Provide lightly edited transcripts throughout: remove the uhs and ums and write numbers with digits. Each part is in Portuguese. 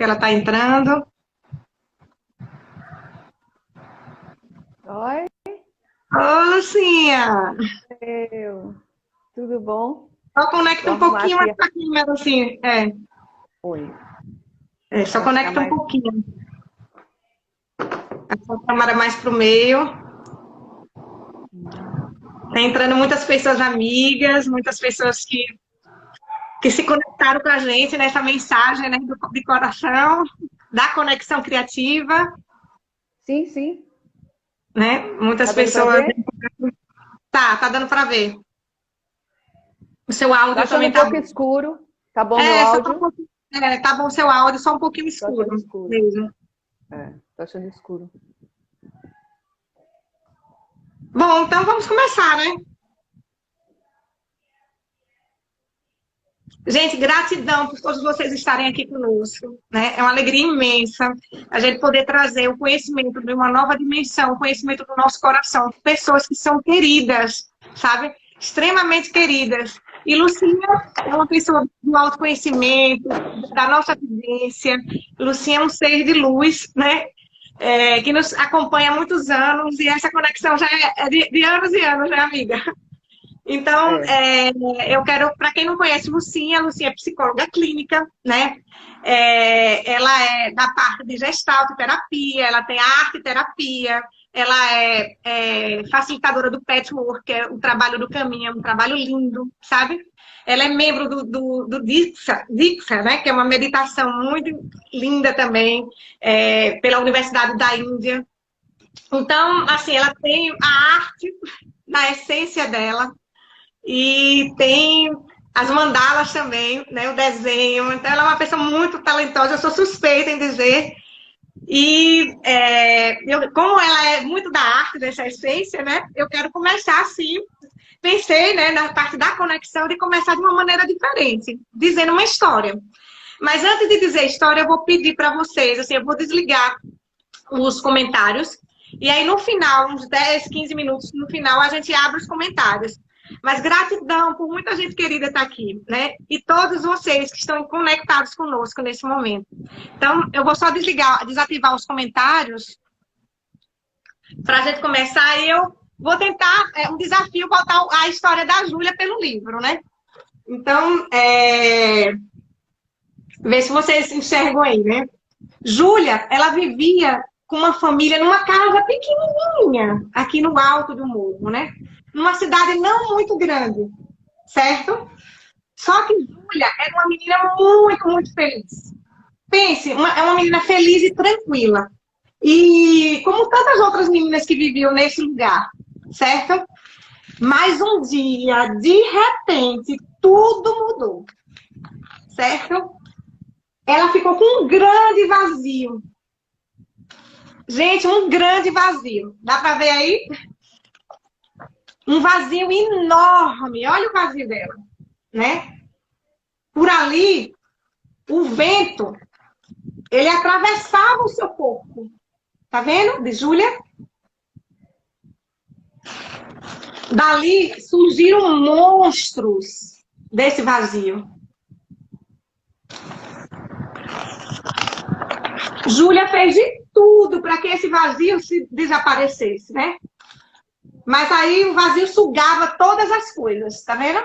que ela está entrando. Oi, Ô, Lucinha! tudo bom? Só conecta Vou um arrumar pouquinho mais aqui. pra câmera, assim. Oi, Só para ficar conecta um mais. pouquinho. Essa câmera mais pro meio. Tá entrando muitas pessoas amigas, muitas pessoas que se conectaram com a gente nessa mensagem, né, de coração, da conexão criativa, Sim, sim. né? Muitas Tá dando para pessoas. ver? Tá dando para ver. O seu Tô áudio achando também um tá pouco bom. escuro. Tá bom meu Só tá um áudio? pouquinho. Tá bom o seu áudio, só um pouquinho Tô achando escuro escuro. mesmo. Tô achando escuro. Bom, então vamos começar, né? Gente, gratidão por todos vocês estarem aqui conosco, né? É uma alegria imensa a gente poder trazer o conhecimento de uma nova dimensão, o conhecimento do nosso coração, pessoas que são queridas, sabe? Extremamente queridas. E Lucinha é uma pessoa do autoconhecimento, da nossa vivência. Lucinha é um ser de luz, né? Que nos acompanha há muitos anos, e essa conexão já é de anos e anos, né, amiga? Então, É. eu quero, para quem não conhece Lucinha, Lucinha é psicóloga clínica, né? Ela é da parte de gestaltoterapia, ela tem a arte terapia, ela é facilitadora do Petwork, que é o trabalho do caminho, é um trabalho lindo, sabe? Ela é membro do Diksha, né? Que é uma meditação muito linda também, pela Universidade da Índia. Então, assim, ela tem a arte na essência dela, e tem as mandalas também, né? O desenho. Então, ela é uma pessoa muito talentosa, eu sou suspeita em dizer. E como ela é muito da arte, dessa essência, né? Eu quero começar assim. Pensei, né, na parte da conexão, de começar de uma maneira diferente, dizendo uma história. Mas antes de dizer história, eu vou pedir para vocês, assim, eu vou desligar os comentários. E aí, no final, uns 10, 15 minutos, no final, a gente abre os comentários. Mas gratidão por muita gente querida estar aqui, né? E todos vocês que estão conectados conosco nesse momento. Então, eu vou só desativar os comentários para a gente começar. E eu vou tentar, um desafio, botar a história da Júlia pelo livro, né? Então, ver se vocês enxergam aí, né? Júlia, ela vivia com uma família numa casa pequenininha, aqui no alto do morro, né? Numa cidade não muito grande, certo? Só que Júlia era uma menina muito, muito feliz. Pense, é uma menina feliz e tranquila. E como tantas outras meninas que viviam nesse lugar, certo? Mas um dia, de repente, tudo mudou, certo? Ela ficou com um grande vazio. Gente, um grande vazio. Dá para ver aí? Um vazio enorme. Olha o vazio dela, né? Por ali, o vento, ele atravessava o seu corpo. Tá vendo? De Júlia? Dali surgiram monstros desse vazio. Júlia fez de tudo para que esse vazio se desaparecesse, né? Mas aí o vazio sugava todas as coisas, tá vendo?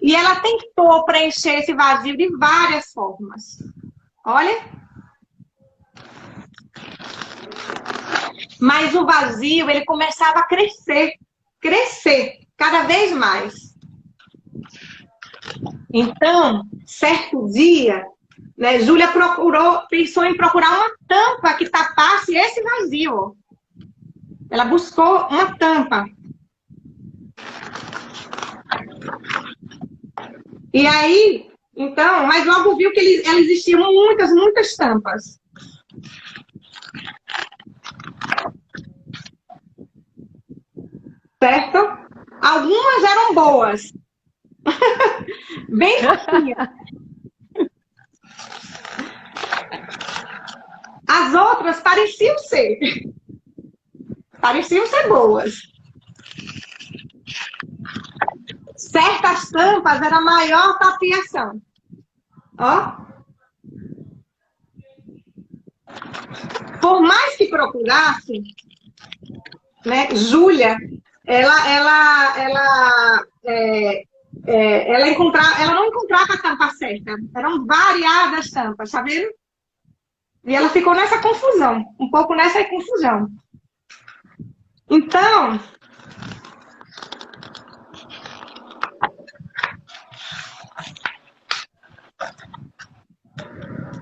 E ela tentou preencher esse vazio de várias formas. Olha. Mas o vazio, ele começava a crescer, cada vez mais. Então, certo dia, né, Júlia pensou em procurar uma tampa que tapasse esse vazio. Ela buscou uma tampa. E aí, então, mas logo viu que existiam muitas, muitas tampas. Certo? Algumas eram boas. Bem fofinhas. As outras pareciam ser boas. Certas tampas era maior tapiação. Ó. Por mais que procurasse, né, Júlia, ela não encontrava a tampa certa. Eram variadas tampas, tá vendo? E ela ficou nessa confusão, um pouco nessa confusão. Então,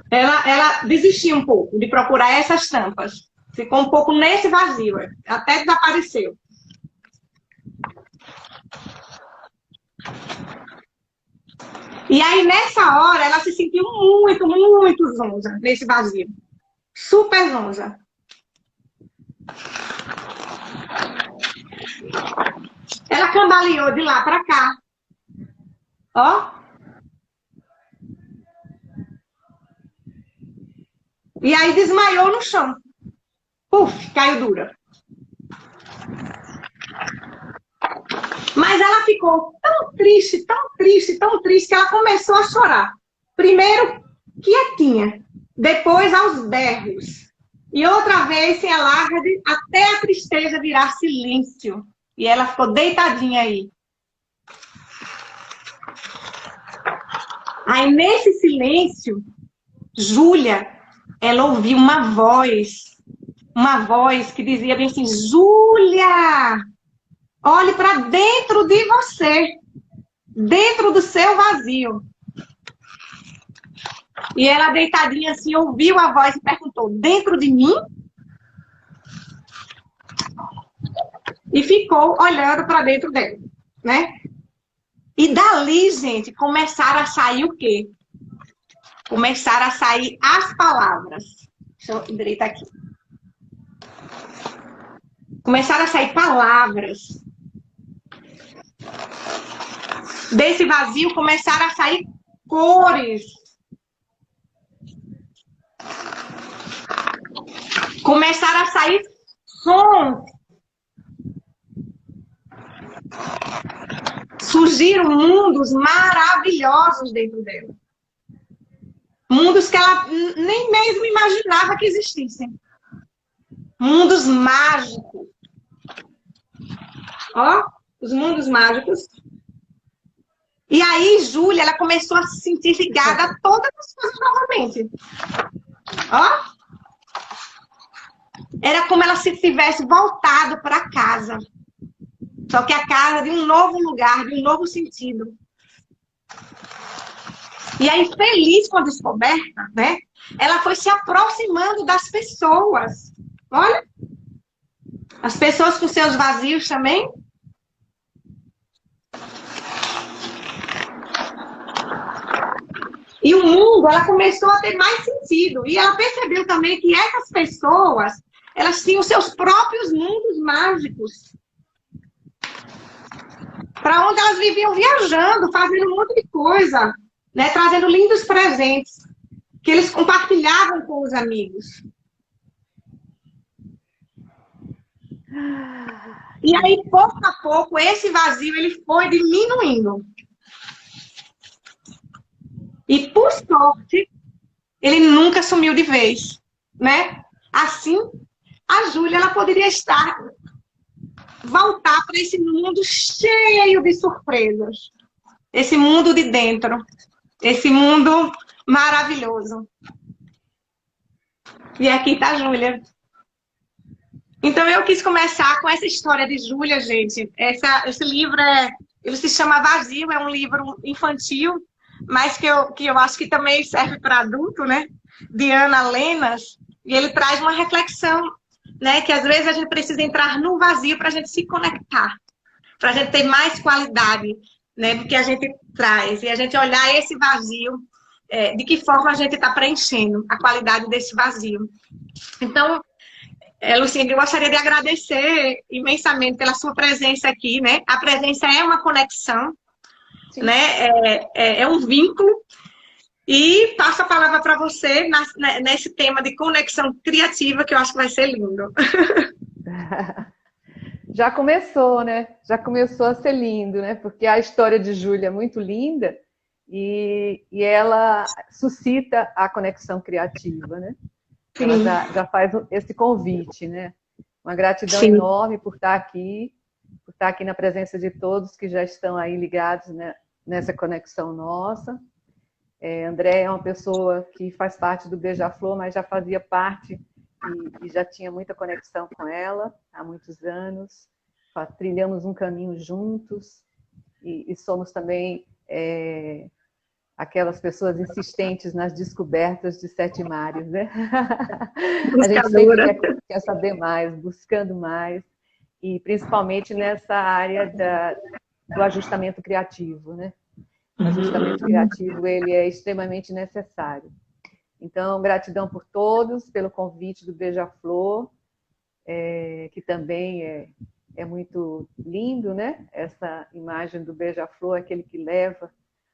ela desistiu um pouco de procurar essas tampas. Ficou um pouco nesse vazio, até desapareceu. E aí, nessa hora, ela se sentiu muito, muito zonza nesse vazio. Super zonza. Ela cambaleou de lá para cá. Ó. E aí desmaiou no chão. Puf, caiu dura. Mas ela ficou tão triste, tão triste, tão triste, que ela começou a chorar. Primeiro, quietinha. Depois, aos berros. E outra vez, sem alarde, até a tristeza virar silêncio. E ela ficou deitadinha aí. Aí, nesse silêncio, Júlia, ela ouviu uma voz que dizia bem assim: Júlia, olhe para dentro de você, dentro do seu vazio. E ela, deitadinha assim, ouviu a voz e perguntou: dentro de mim? E ficou olhando para dentro dela, né? E dali, gente, começaram a sair o quê? Começaram a sair as palavras. Deixa eu endireitar aqui. Começaram a sair palavras. Desse vazio começaram a sair cores. Começaram a sair sons. Surgiram mundos maravilhosos dentro dela. Mundos que ela nem mesmo imaginava que existissem. Mundos mágicos. Ó, os mundos mágicos. E aí, Júlia, ela começou a se sentir ligada a todas as coisas novamente. Ó. Era como ela se tivesse voltado para casa. Só que a casa de um novo lugar, de um novo sentido. E aí, feliz com a descoberta, né? Ela foi se aproximando das pessoas. Olha. As pessoas com seus vazios também. E o mundo, ela começou a ter mais sentido. E ela percebeu também que essas pessoas, elas tinham seus próprios mundos mágicos. Para onde elas viviam viajando, fazendo um monte de coisa, né? Trazendo lindos presentes que eles compartilhavam com os amigos. E aí, pouco a pouco, esse vazio ele foi diminuindo. E, por sorte, ele nunca sumiu de vez, né? Assim, a Júlia, ela poderia voltar para esse mundo cheio de surpresas. Esse mundo de dentro. Esse mundo maravilhoso. E aqui está a Júlia. Então, eu quis começar com essa história de Júlia, gente. Esse livro ele se chama Vazio, é um livro infantil, mas que eu acho que também serve para adulto, né? De Ana Lenas. E ele traz uma reflexão, né? Que às vezes a gente precisa entrar no vazio para a gente se conectar, para a gente ter mais qualidade, né? Do que a gente traz. E a gente olhar esse vazio, de que forma a gente está preenchendo a qualidade desse vazio. Então, Luciene, eu gostaria de agradecer imensamente pela sua presença aqui, né? A presença é uma conexão, sim, né? É um vínculo. E passo a palavra para você nesse tema de conexão criativa, que eu acho que vai ser lindo. Já começou, né? Já começou a ser lindo, né? Porque a história de Júlia é muito linda. e ela suscita a conexão criativa, né? Ela Sim, já faz esse convite, né? Uma gratidão sim. enorme por estar aqui na presença de todos que já estão aí ligados, né, nessa conexão nossa. André é uma pessoa que faz parte do Beija-Flor, mas já fazia parte e já tinha muita conexão com ela há muitos anos. Trilhamos um caminho juntos e somos também aquelas pessoas insistentes nas descobertas de Sete Mares, né? A gente sempre Buscadora. quer saber mais, buscando mais, e principalmente nessa área do ajustamento criativo, né? O ajustamento criativo, ele é extremamente necessário. Então, gratidão por todos, pelo convite do Beija-Flor, que também é muito lindo, né? Essa imagem do Beija-Flor, aquele que leva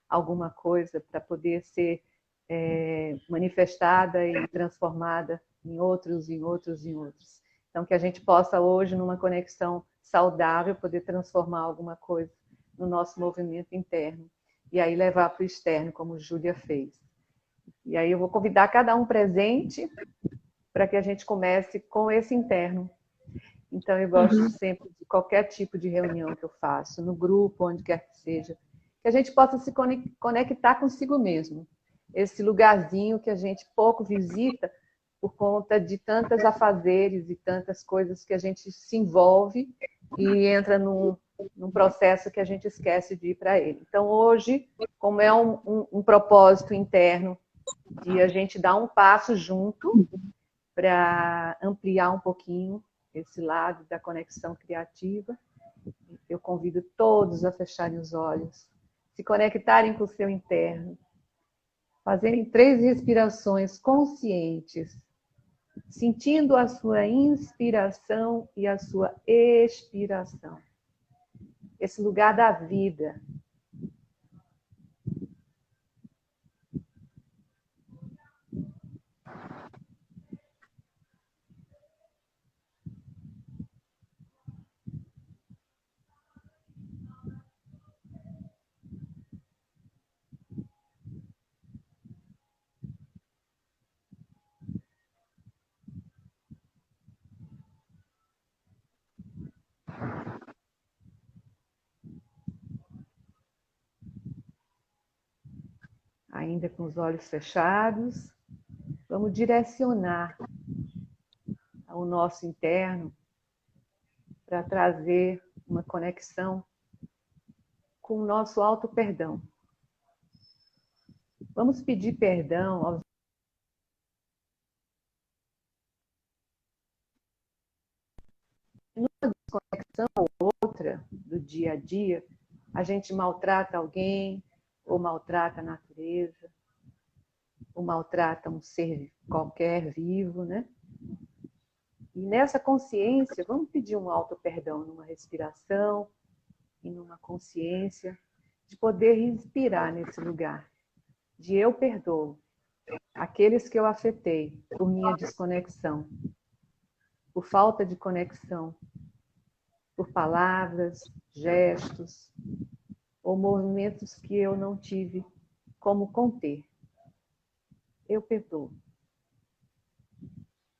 alguma coisa para poder ser manifestada e transformada em outros, em outros, em outros. Então, que a gente possa hoje, numa conexão saudável, poder transformar alguma coisa no nosso movimento interno e aí levar para o externo, como Júlia fez. E aí eu vou convidar cada um presente para que a gente comece com esse interno. Então, eu gosto sempre de qualquer tipo de reunião que eu faço, no grupo, onde quer que seja, que a gente possa se conectar consigo mesmo. Esse lugarzinho que a gente pouco visita por conta de tantas afazeres e tantas coisas que a gente se envolve e entra num processo que a gente esquece de ir para ele. Então, hoje, como é um propósito interno de a gente dar um passo junto para ampliar um pouquinho esse lado da conexão criativa, eu convido todos a fecharem os olhos, se conectarem com o seu interno, fazerem 3 respirações conscientes, sentindo a sua inspiração e a sua expiração. Esse lugar da vida. Ainda com os olhos fechados, vamos direcionar ao nosso interno para trazer uma conexão com o nosso auto-perdão. Vamos pedir perdão aos conexão ou outra do dia a dia, a gente maltrata alguém, ou maltrata a natureza, ou maltrata um ser qualquer vivo, né? E nessa consciência, vamos pedir um auto-perdão numa respiração e numa consciência de poder respirar nesse lugar, de eu perdoo aqueles que eu afetei por minha desconexão, por falta de conexão, por palavras, gestos ou movimentos que eu não tive como conter. Eu perdoo.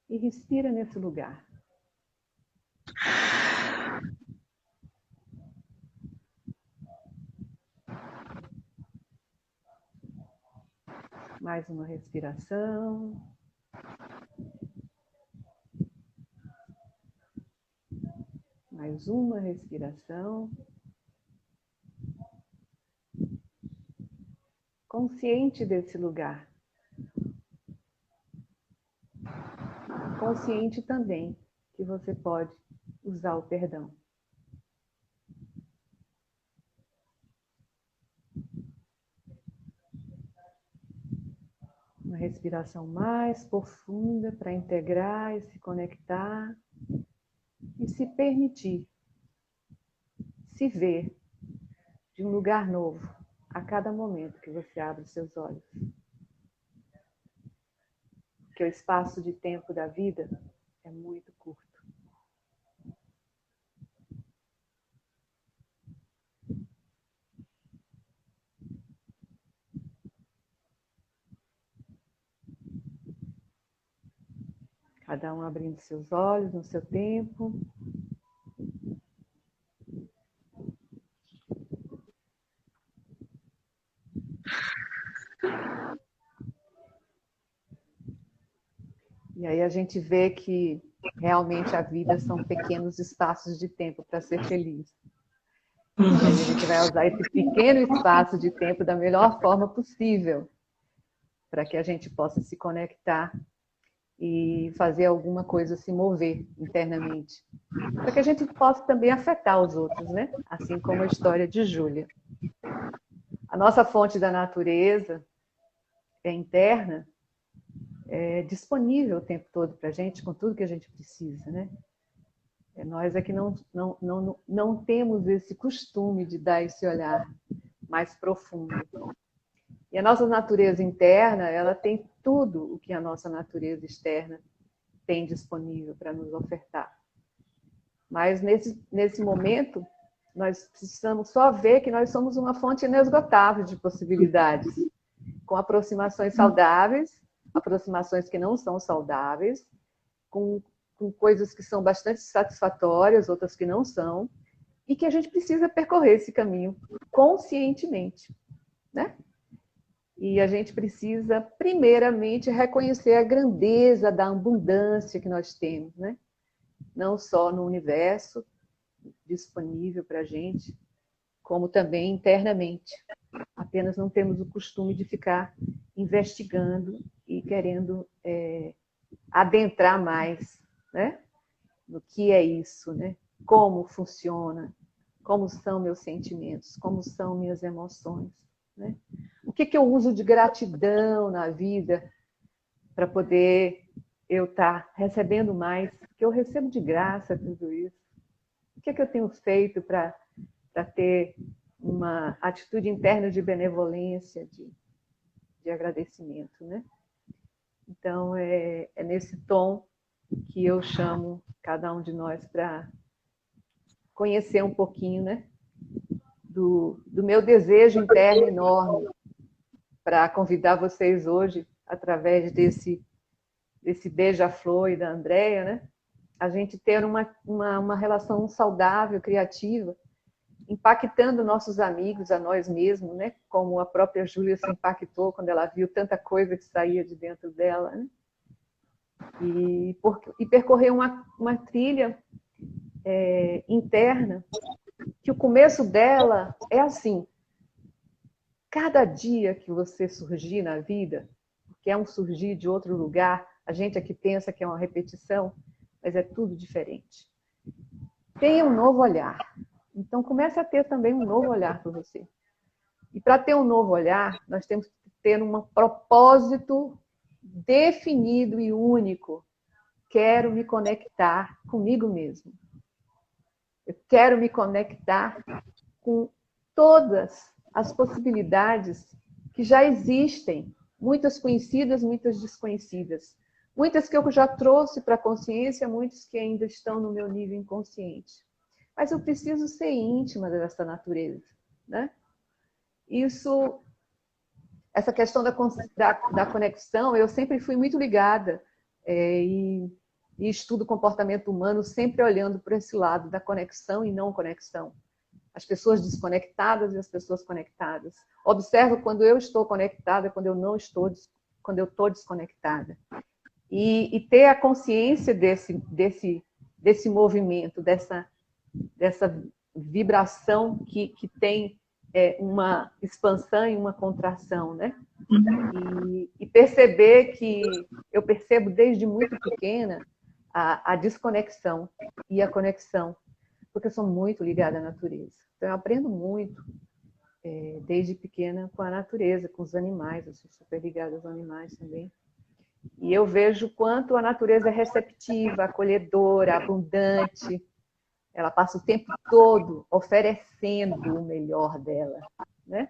E respira nesse lugar. Mais uma respiração. Mais uma respiração. Consciente desse lugar. Consciente também que você pode usar o perdão. Uma respiração mais profunda para integrar e se conectar e se permitir se ver de um lugar novo a cada momento que você abre os seus olhos. Porque o espaço de tempo da vida é muito curto. Cada um abrindo seus olhos no seu tempo. E aí a gente vê que realmente a vida são pequenos espaços de tempo para ser feliz. E aí a gente vai usar esse pequeno espaço de tempo da melhor forma possível, para que a gente possa se conectar e fazer alguma coisa se mover internamente. Para que a gente possa também afetar os outros, né? Assim como a história de Júlia. A nossa fonte da natureza é interna, é disponível o tempo todo para a gente, com tudo que a gente precisa, né? Nós é que não temos esse costume de dar esse olhar mais profundo. E a nossa natureza interna, ela tem tudo o que a nossa natureza externa tem disponível para nos ofertar. Mas nesse momento, nós precisamos só ver que nós somos uma fonte inesgotável de possibilidades, com aproximações saudáveis, aproximações que não são saudáveis, com coisas que são bastante satisfatórias, outras que não são, e que a gente precisa percorrer esse caminho conscientemente, né? E a gente precisa, primeiramente, reconhecer a grandeza da abundância que nós temos, né? Não só no universo disponível para a gente, como também internamente. Apenas não temos o costume de ficar investigando e querendo adentrar mais, né? No que é isso, né? Como funciona, como são meus sentimentos, como são minhas emoções, né? O que eu uso de gratidão na vida para poder eu estar recebendo mais, porque eu recebo de graça tudo isso. O que eu tenho feito para ter uma atitude interna de benevolência, de agradecimento, né? Então, é nesse tom que eu chamo cada um de nós para conhecer um pouquinho, né? Do meu desejo interno enorme, para convidar vocês hoje, através desse beija-flor e da Andréia, né? A gente ter uma relação saudável, criativa, impactando nossos amigos, a nós mesmos, né? Como a própria Júlia se impactou quando ela viu tanta coisa que saía de dentro dela, né? E percorrer uma trilha interna, que o começo dela é assim: cada dia que você surgir na vida, que é um surgir de outro lugar, a gente aqui pensa que é uma repetição, mas é tudo diferente. Tenha um novo olhar. Então, comece a ter também um novo olhar para você. E para ter um novo olhar, nós temos que ter um propósito definido e único. Quero me conectar comigo mesmo. Eu quero me conectar com todas as possibilidades que já existem, muitas conhecidas, muitas desconhecidas. Muitas que eu já trouxe para a consciência, muitas que ainda estão no meu nível inconsciente. Mas eu preciso ser íntima dessa natureza, né? Essa questão da conexão, eu sempre fui muito ligada e estudo comportamento humano sempre olhando por esse lado da conexão e não conexão. As pessoas desconectadas e as pessoas conectadas. Observo quando eu estou conectada, quando eu não estou, quando eu estou desconectada. E ter a consciência desse movimento, dessa vibração que tem uma expansão e uma contração, né? E perceber que eu percebo desde muito pequena a desconexão e a conexão, porque eu sou muito ligada à natureza. Então, eu aprendo muito desde pequena com a natureza, com os animais. Eu sou super ligada aos animais também. E eu vejo quanto a natureza é receptiva, acolhedora, abundante. Ela passa o tempo todo oferecendo o melhor dela, né?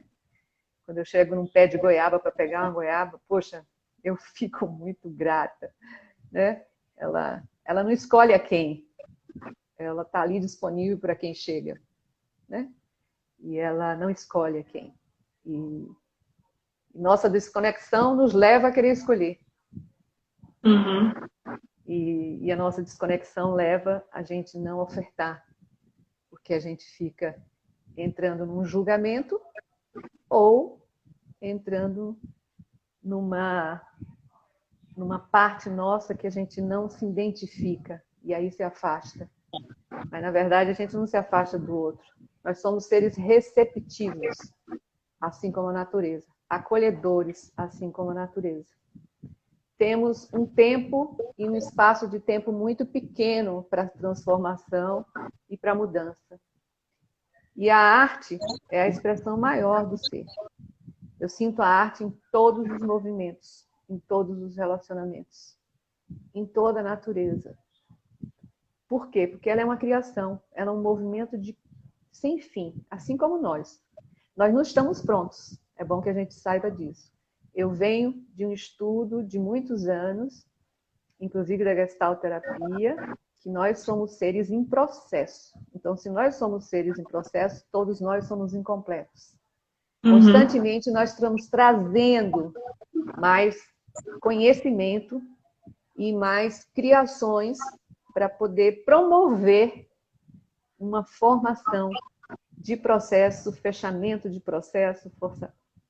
Quando eu chego num pé de goiaba para pegar uma goiaba, poxa, eu fico muito grata, né? Ela não escolhe a quem, ela está ali disponível para quem chega, né? E ela não escolhe a quem. E nossa desconexão nos leva a querer escolher. Uhum. E a nossa desconexão leva a gente não ofertar, porque a gente fica entrando num julgamento ou entrando numa parte nossa que a gente não se identifica e aí se afasta. Mas, na verdade, a gente não se afasta do outro. Nós somos seres receptivos, assim como a natureza. Acolhedores, assim como a natureza. Temos um tempo e um espaço de tempo muito pequeno para transformação e para mudança. E a arte é a expressão maior do ser. Eu sinto a arte em todos os movimentos, em todos os relacionamentos, em toda a natureza. Por quê? Porque ela é uma criação, ela é um movimento sem fim, assim como nós. Nós não estamos prontos, é bom que a gente saiba disso. Eu venho de um estudo de muitos anos, inclusive da Gestalt terapia, que nós somos seres em processo. Então, se nós somos seres em processo, todos nós somos incompletos. Constantemente nós estamos trazendo mais conhecimento e mais criações para poder promover uma formação de processo, fechamento de processo,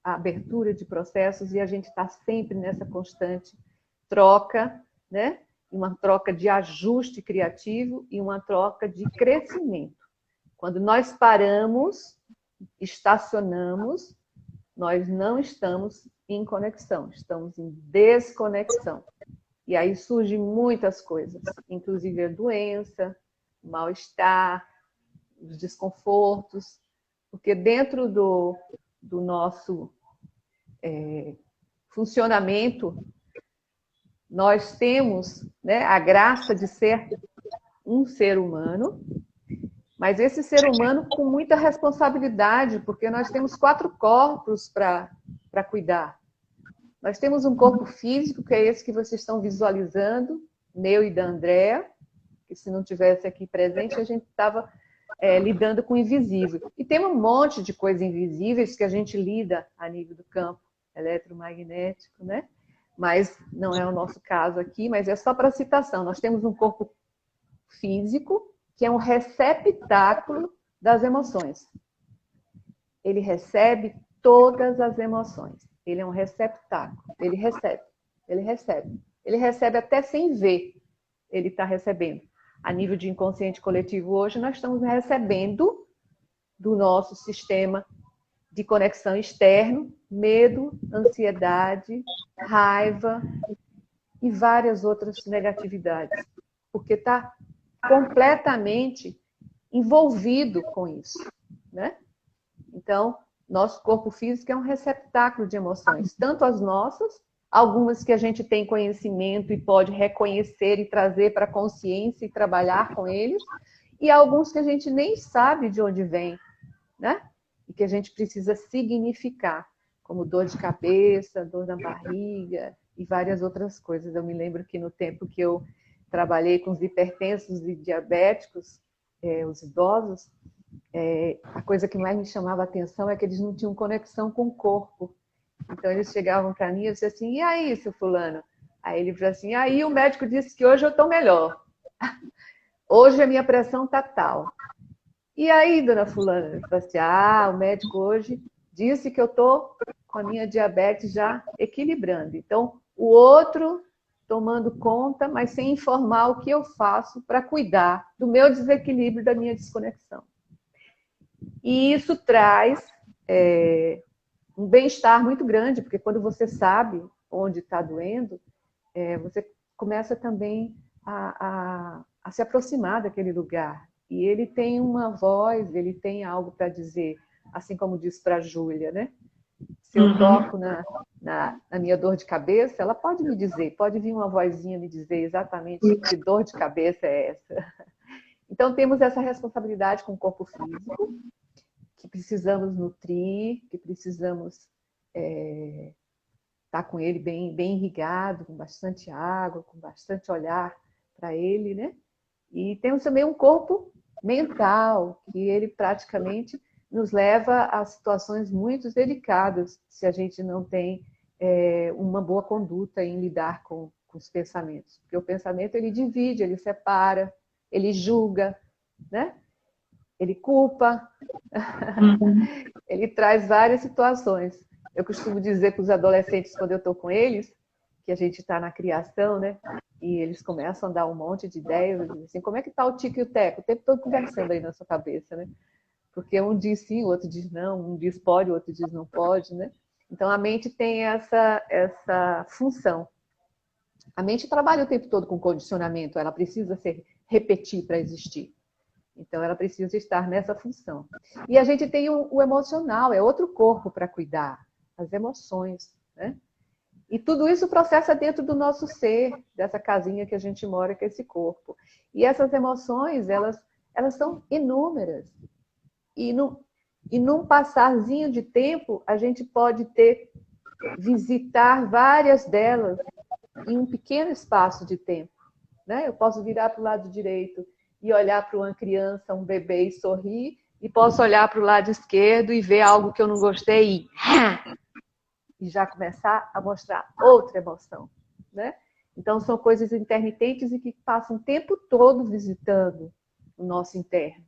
a abertura de processos, e a gente está sempre nessa constante troca, né? Uma troca de ajuste criativo e uma troca de crescimento. Quando nós paramos, estacionamos, nós não estamos em conexão, estamos em desconexão. E aí surgem muitas coisas, inclusive a doença, o mal-estar, os desconfortos, porque dentro do nosso funcionamento, nós temos, né, a graça de ser um ser humano, mas esse ser humano com muita responsabilidade, porque nós temos 4 corpos para cuidar. Nós temos um corpo físico, que é esse que vocês estão visualizando, meu e da Andréa, que se não tivesse aqui presente, a gente estava lidando com o invisível. E tem um monte de coisas invisíveis que a gente lida a nível do campo eletromagnético, né? Mas não é o nosso caso aqui, mas é só para citação. Nós temos um corpo físico, que é um receptáculo das emoções. Ele recebe todas as emoções. Ele é um receptáculo. Ele recebe até sem ver. Ele está recebendo. A nível de inconsciente coletivo hoje, nós estamos recebendo do nosso sistema de conexão externo, medo, ansiedade, raiva e várias outras negatividades. Porque está completamente envolvido com isso, né? Então, nosso corpo físico é um receptáculo de emoções, tanto as nossas, algumas que a gente tem conhecimento e pode reconhecer e trazer para a consciência e trabalhar com eles, e alguns que a gente nem sabe de onde vem, né? E que a gente precisa significar, como dor de cabeça, dor na barriga e várias outras coisas. Eu me lembro que no tempo que eu trabalhei com os hipertensos e diabéticos, os idosos, a coisa que mais me chamava a atenção é que eles não tinham conexão com o corpo. Então eles chegavam para mim e diziam assim, e aí, seu fulano? Aí ele falou assim, aí o médico disse que hoje eu estou melhor. Hoje a minha pressão está tal. E aí, dona fulana? Ele falou assim, o médico hoje disse que eu estou com a minha diabetes já equilibrando. Então, o outro tomando conta, mas sem informar o que eu faço para cuidar do meu desequilíbrio, da minha desconexão. E isso traz um bem-estar muito grande, porque quando você sabe onde está doendo, você começa também a se aproximar daquele lugar. E ele tem uma voz, ele tem algo para dizer, assim como disse para a Júlia, né? Se eu toco na minha dor de cabeça, ela pode me dizer, pode vir uma vozinha me dizer exatamente que dor de cabeça é essa. Então, temos essa responsabilidade com o corpo físico, que precisamos nutrir, que precisamos estar com ele bem irrigado, com bastante água, com bastante olhar para ele, né? E temos também um corpo mental, que ele praticamente nos leva a situações muito delicadas, se a gente não tem uma boa conduta em lidar com com os pensamentos. Porque o pensamento, ele divide, ele separa, ele julga, né? Ele culpa, ele traz várias situações. Eu costumo dizer para os adolescentes, quando eu estou com eles, que a gente está na criação, né? E eles começam a dar um monte de ideias, assim, como é que está o tico e o teco? O tempo todo conversando aí na sua cabeça, né? Porque um diz sim, o outro diz não, um diz pode, o outro diz não pode, né? Então a mente tem essa função. A mente trabalha o tempo todo com condicionamento, ela precisa se repetir para existir. Então ela precisa estar nessa função. E a gente tem o emocional, é outro corpo para cuidar, as emoções, né? E tudo isso processa dentro do nosso ser, dessa casinha que a gente mora, que é esse corpo. E essas emoções, elas são inúmeras. E num passarzinho de tempo, a gente pode visitar várias delas em um pequeno espaço de tempo, né? Eu posso virar para o lado direito e olhar para uma criança, um bebê e sorrir, e posso olhar para o lado esquerdo e ver algo que eu não gostei e já começar a mostrar outra emoção, né? Então são coisas intermitentes e que passam o tempo todo visitando o nosso interno.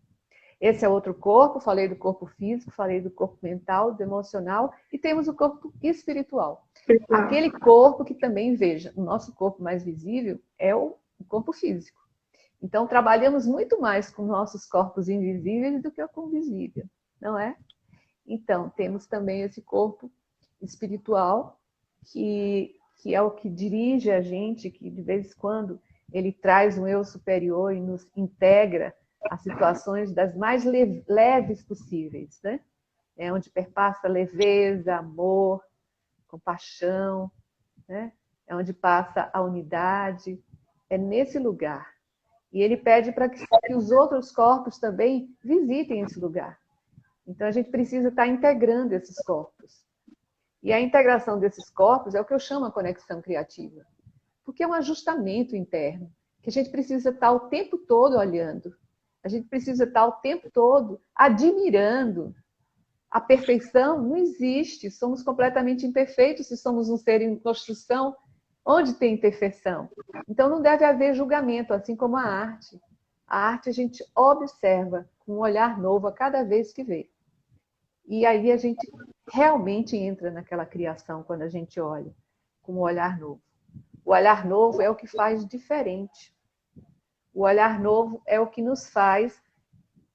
Esse é outro corpo, falei do corpo físico, falei do corpo mental, do emocional, e temos o corpo espiritual. Aquele corpo que também, veja, o nosso corpo mais visível é o corpo físico. Então, trabalhamos muito mais com nossos corpos invisíveis do que com o visível, não é? Então, temos também esse corpo espiritual, que é o que dirige a gente, que de vez em quando ele traz um eu superior e nos integra a situações das mais leves possíveis, né? É onde perpassa leveza, amor, compaixão, né? É onde passa a unidade, é nesse lugar. E ele pede para que os outros corpos também visitem esse lugar. Então a gente precisa estar integrando esses corpos. E a integração desses corpos é o que eu chamo a conexão criativa. Porque é um ajustamento interno, que a gente precisa estar o tempo todo olhando. A gente precisa estar o tempo todo admirando. A perfeição não existe. Somos completamente imperfeitos se somos um ser em construção. Onde tem imperfeição? Então não deve haver julgamento, assim como a arte. A arte a gente observa com um olhar novo a cada vez que vê. E aí a gente realmente entra naquela criação quando a gente olha com um olhar novo. O olhar novo é o que faz diferente. O olhar novo é o que nos faz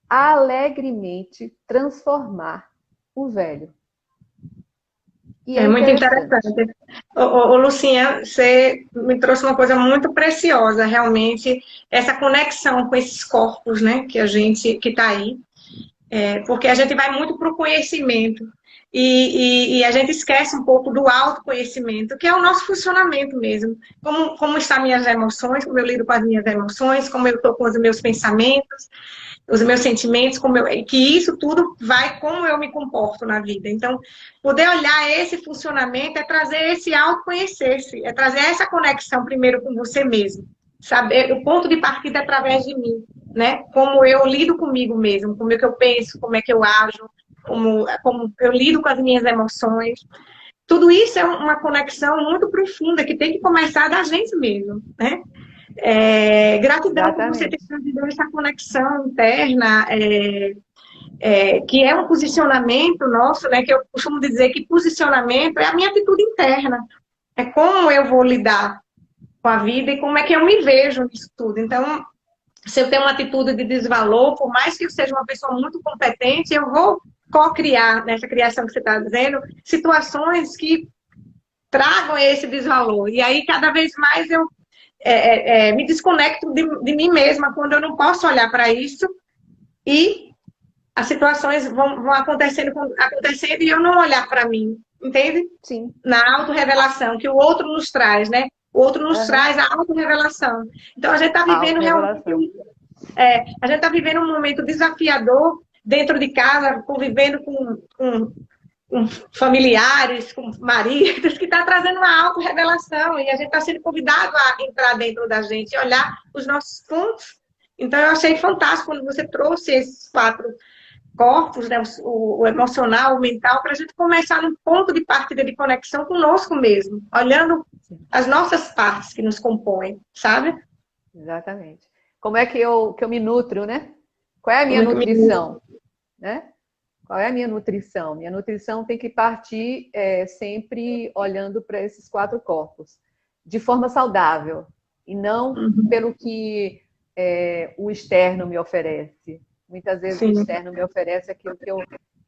alegremente transformar o velho. E é muito interessante. Ô, Lucinha, você me trouxe uma coisa muito preciosa, realmente, essa conexão com esses corpos, né, que está aí. Porque a gente vai muito para o conhecimento e a gente esquece um pouco do autoconhecimento, que é o nosso funcionamento mesmo. Como estão minhas emoções, como eu lido com as minhas emoções, como eu estou com os meus pensamentos, os meus sentimentos, que isso tudo vai como eu me comporto na vida. Então, poder olhar esse funcionamento é trazer esse autoconhecer-se, é trazer essa conexão primeiro com você mesmo. Saber, o ponto de partida é através de mim, né? Como eu lido comigo mesmo, como é que eu penso, como é que eu ajo, como eu lido com as minhas emoções. Tudo isso é uma conexão muito profunda que tem que começar da gente mesmo, né? Gratidão por você ter trazido essa conexão interna, que é um posicionamento nosso, né? Que eu costumo dizer que posicionamento é a minha atitude interna. É como eu vou lidar com a vida e como é que eu me vejo nisso tudo. Então, se eu tenho uma atitude de desvalor, por mais que eu seja uma pessoa muito competente, eu vou co-criar, nessa criação que você está dizendo, situações que tragam esse desvalor. E aí, cada vez mais, eu me desconecto de mim mesma quando eu não posso olhar para isso e as situações vão acontecendo e eu não olhar para mim, entende? Sim. Na autorrevelação, que o outro nos traz, né? O outro nos traz a autorrevelação. Então, a gente está vivendo realmente a gente está vivendo um momento desafiador dentro de casa, convivendo com familiares, com maridos, que está trazendo uma autorrevelação. E a gente está sendo convidado a entrar dentro da gente e olhar os nossos pontos. Então, eu achei fantástico quando você trouxe esses 4 corpos, né, o emocional, o mental, para a gente começar num ponto de partida de conexão conosco mesmo, olhando as nossas partes que nos compõem, sabe? Exatamente. Como é que eu me nutro, né? Qual é a minha Como é que eu me... nutrição, né? Qual é a minha nutrição? Minha nutrição tem que partir sempre olhando para esses 4 corpos, de forma saudável, e não Uhum. pelo que o externo me oferece. Muitas vezes o Sim, externo me oferece aquilo que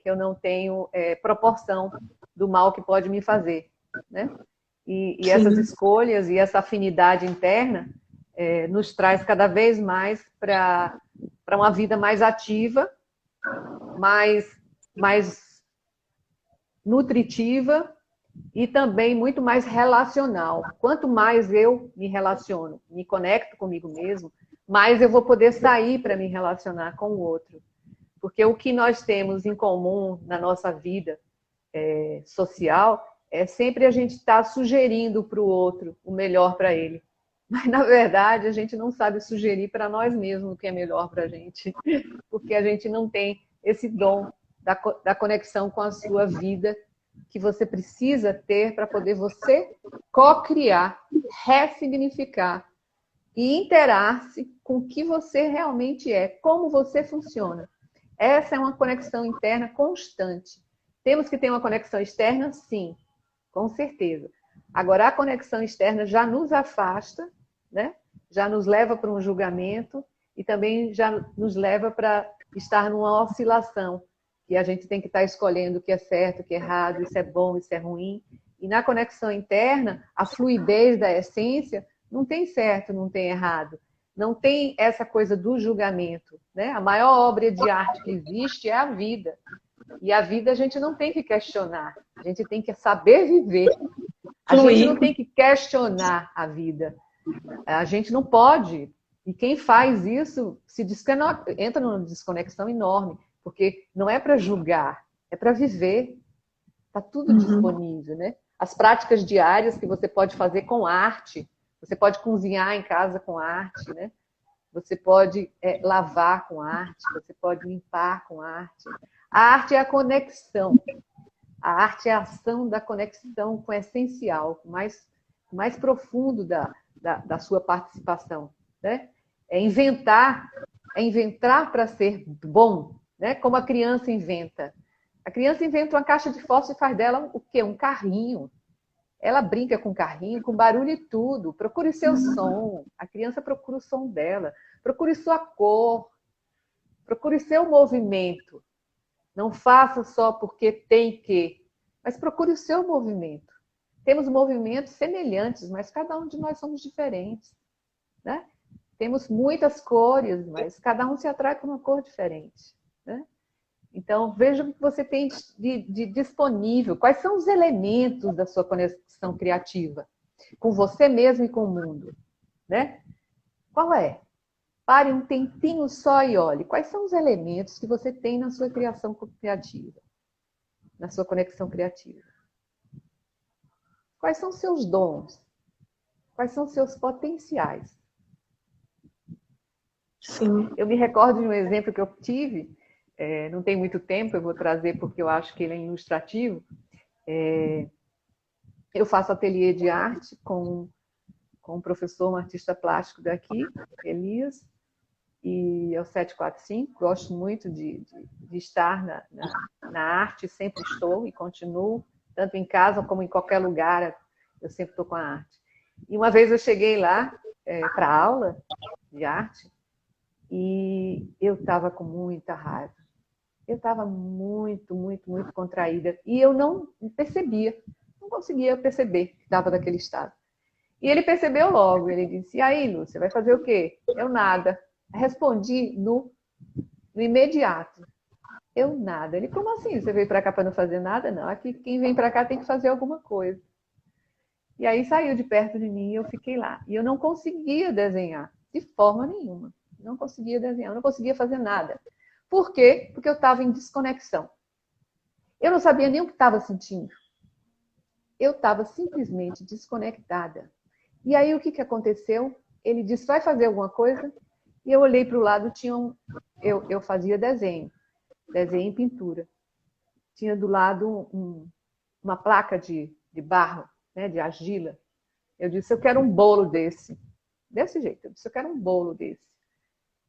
eu não tenho proporção do mal que pode me fazer, né? E essas sim. escolhas e essa afinidade interna nos traz cada vez mais para uma vida mais ativa, mais nutritiva e também muito mais relacional. Quanto mais eu me relaciono, me conecto comigo mesmo, mais eu vou poder sair para me relacionar com o outro. Porque o que nós temos em comum na nossa vida social é sempre a gente estar sugerindo para o outro o melhor para ele. Mas, na verdade, a gente não sabe sugerir para nós mesmos o que é melhor para a gente, porque a gente não tem esse dom da conexão com a sua vida que você precisa ter para poder você co-criar, ressignificar e interar-se com o que você realmente é, como você funciona. Essa é uma conexão interna constante. Temos que ter uma conexão externa? Sim, com certeza. Agora, a conexão externa já nos afasta, né? Já nos leva para um julgamento e também já nos leva para estar numa oscilação, que a gente tem que estar escolhendo o que é certo, o que é errado, isso é bom, isso é ruim. E na conexão interna, a fluidez da essência não tem certo, não tem errado. Não tem essa coisa do julgamento, né? A maior obra de arte que existe é a vida. E a vida a gente não tem que questionar, a gente tem que saber viver. A gente Fluir. não tem que questionar a vida. A gente não pode. E quem faz isso entra numa desconexão enorme, porque não é para julgar, é para viver. Está tudo Uhum. disponível, né? As práticas diárias que você pode fazer com arte, você pode cozinhar em casa com arte, né? Você pode lavar com arte, você pode limpar com arte. A arte é a conexão. A arte é a ação da conexão com o essencial, com o mais profundo da sua participação. Né? É inventar para ser bom, né? Como a criança inventa. A criança inventa uma caixa de fósforo e faz dela o quê? Um carrinho. Ela brinca com o carrinho, com barulho e tudo. Procure seu som. A criança procura o som dela. Procure sua cor. Procure seu movimento. Não faça só porque tem que, mas procure o seu movimento. Temos movimentos semelhantes, mas cada um de nós somos diferentes. Né? Temos muitas cores, mas cada um se atrai com uma cor diferente. Né? Então, veja o que você tem de disponível. Quais são os elementos da sua conexão criativa? Com você mesmo e com o mundo. Né? Qual é? Pare um tempinho só e olhe. Quais são os elementos que você tem na sua criação criativa? Na sua conexão criativa? Quais são seus dons? Quais são seus potenciais? Sim. Eu me recordo de um exemplo que eu tive, não tem muito tempo, eu vou trazer porque eu acho que ele é ilustrativo. Eu faço ateliê de arte com um professor, um artista plástico daqui, Elias, e é o 745. Gosto muito de estar na arte, sempre estou e continuo, tanto em casa como em qualquer lugar, eu sempre estou com a arte. E uma vez eu cheguei lá para aula de arte e eu estava com muita raiva. Eu estava muito, muito, muito contraída e eu não percebia, não conseguia perceber que estava daquele estado. E ele percebeu logo, ele disse: e aí, Lúcia, vai fazer o quê? Eu nada. Respondi no imediato. Eu nada. Ele: como assim? Você veio para cá para não fazer nada? Não, aqui quem vem para cá tem que fazer alguma coisa. E aí saiu de perto de mim e eu fiquei lá. E eu não conseguia desenhar, de forma nenhuma. Não conseguia desenhar, não conseguia fazer nada. Por quê? Porque eu estava em desconexão. Eu não sabia nem o que estava sentindo. Eu estava simplesmente desconectada. E aí o que aconteceu? Ele disse: vai fazer alguma coisa? E eu olhei para o lado, eu fazia desenho. desenhei em pintura. Tinha do lado uma placa de barro, né, de argila. Eu disse, eu quero um bolo desse. Desse jeito. Eu disse, eu quero um bolo desse.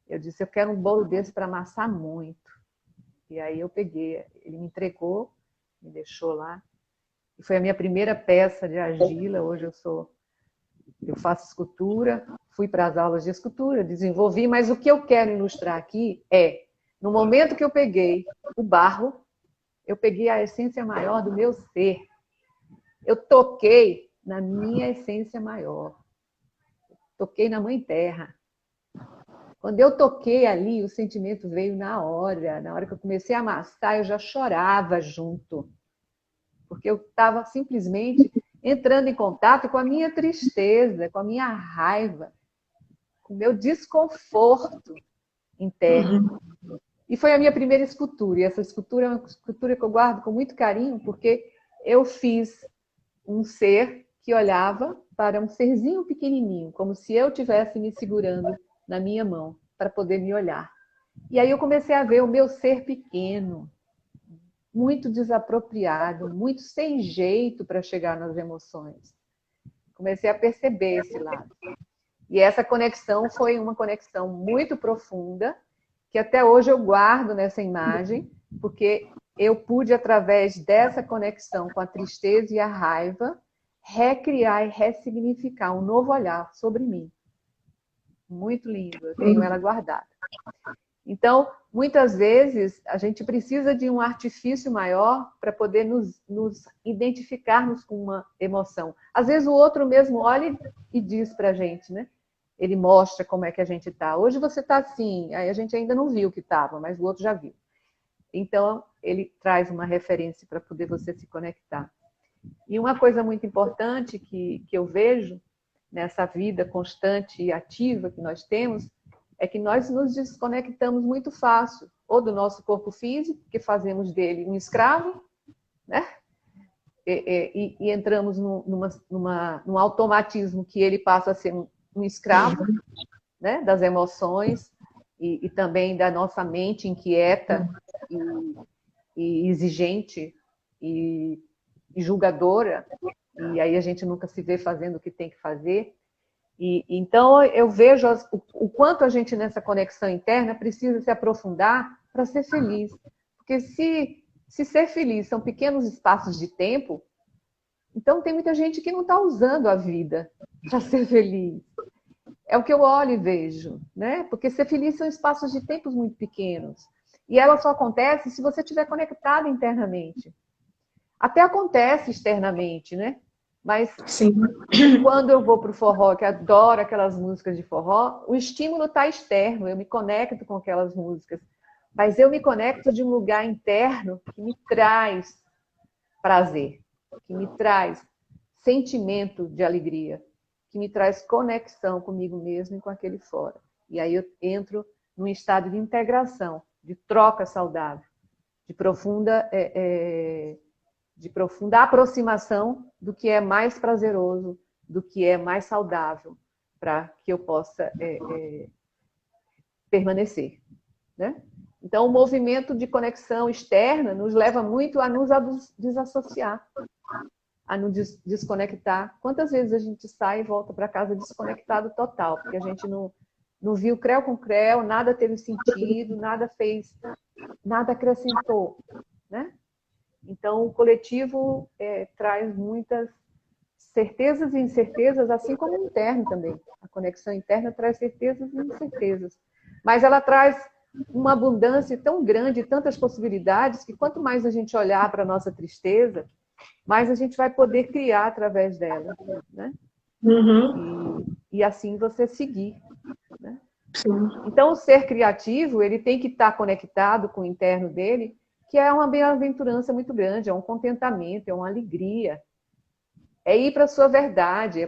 Eu disse, eu quero um bolo desse para amassar muito. E aí eu peguei, ele me entregou, me deixou lá. E foi a minha primeira peça de argila. Hoje eu faço escultura, fui para as aulas de escultura, desenvolvi, mas o que eu quero ilustrar aqui é, no momento que eu peguei o barro, eu peguei a essência maior do meu ser. Eu toquei na minha essência maior. Toquei na Mãe Terra. Quando eu toquei ali, o sentimento veio na hora. Na hora que eu comecei a amassar, eu já chorava junto. Porque eu estava simplesmente entrando em contato com a minha tristeza, com a minha raiva, com o meu desconforto interno. E foi a minha primeira escultura. E essa escultura é uma escultura que eu guardo com muito carinho, porque eu fiz um ser que olhava para um serzinho pequenininho, como se eu estivesse me segurando na minha mão para poder me olhar. E aí eu comecei a ver o meu ser pequeno, muito desapropriado, muito sem jeito para chegar nas emoções. Comecei a perceber esse lado. E essa conexão foi uma conexão muito profunda, que até hoje eu guardo nessa imagem, porque eu pude, através dessa conexão com a tristeza e a raiva, recriar e ressignificar um novo olhar sobre mim. Muito lindo, eu tenho ela guardada. Então, muitas vezes, a gente precisa de um artifício maior para poder nos identificarmos com uma emoção. Às vezes o outro mesmo olha e diz para a gente, né? Ele mostra como é que a gente está. Hoje você está assim, aí a gente ainda não viu o que estava, mas o outro já viu. Então, ele traz uma referência para poder você se conectar. E uma coisa muito importante que eu vejo nessa vida constante e ativa que nós temos, é que nós nos desconectamos muito fácil, ou do nosso corpo físico, que fazemos dele um escravo, né? E entramos num automatismo que ele passa a ser um escravo, né? Das emoções e também da nossa mente inquieta e exigente e julgadora, e aí a gente nunca se vê fazendo o que tem que fazer. Então, eu vejo o quanto a gente, nessa conexão interna, precisa se aprofundar para ser feliz. Porque se ser feliz são pequenos espaços de tempo, então tem muita gente que não está usando a vida para ser feliz. É o que eu olho e vejo, né? Porque ser feliz são espaços de tempos muito pequenos. E ela só acontece se você estiver conectado internamente. Até acontece externamente, né? Mas sim, quando eu vou para o forró, que adoro aquelas músicas de forró, o estímulo está externo, eu me conecto com aquelas músicas. Mas eu me conecto de um lugar interno que me traz prazer, que me traz sentimento de alegria, que me traz conexão comigo mesmo e com aquele fora. E aí eu entro num estado de integração, de troca saudável, de profunda aproximação do que é mais prazeroso, do que é mais saudável, para que eu possa permanecer, né? Então, o movimento de conexão externa nos leva muito a nos desassociar, a nos desconectar. Quantas vezes a gente sai e volta para casa desconectado total, porque a gente não viu creu com creu, nada teve sentido, nada fez, nada acrescentou, né? Então, o coletivo traz muitas certezas e incertezas, assim como o interno também. A conexão interna traz certezas e incertezas. Mas ela traz uma abundância tão grande, tantas possibilidades, que quanto mais a gente olhar para a nossa tristeza, mais a gente vai poder criar através dela, né? E assim você seguir, né? Então, o ser criativo, ele tem que estar conectado com o interno dele, que é uma bem-aventurança muito grande, é um contentamento, é uma alegria. É ir para a sua verdade,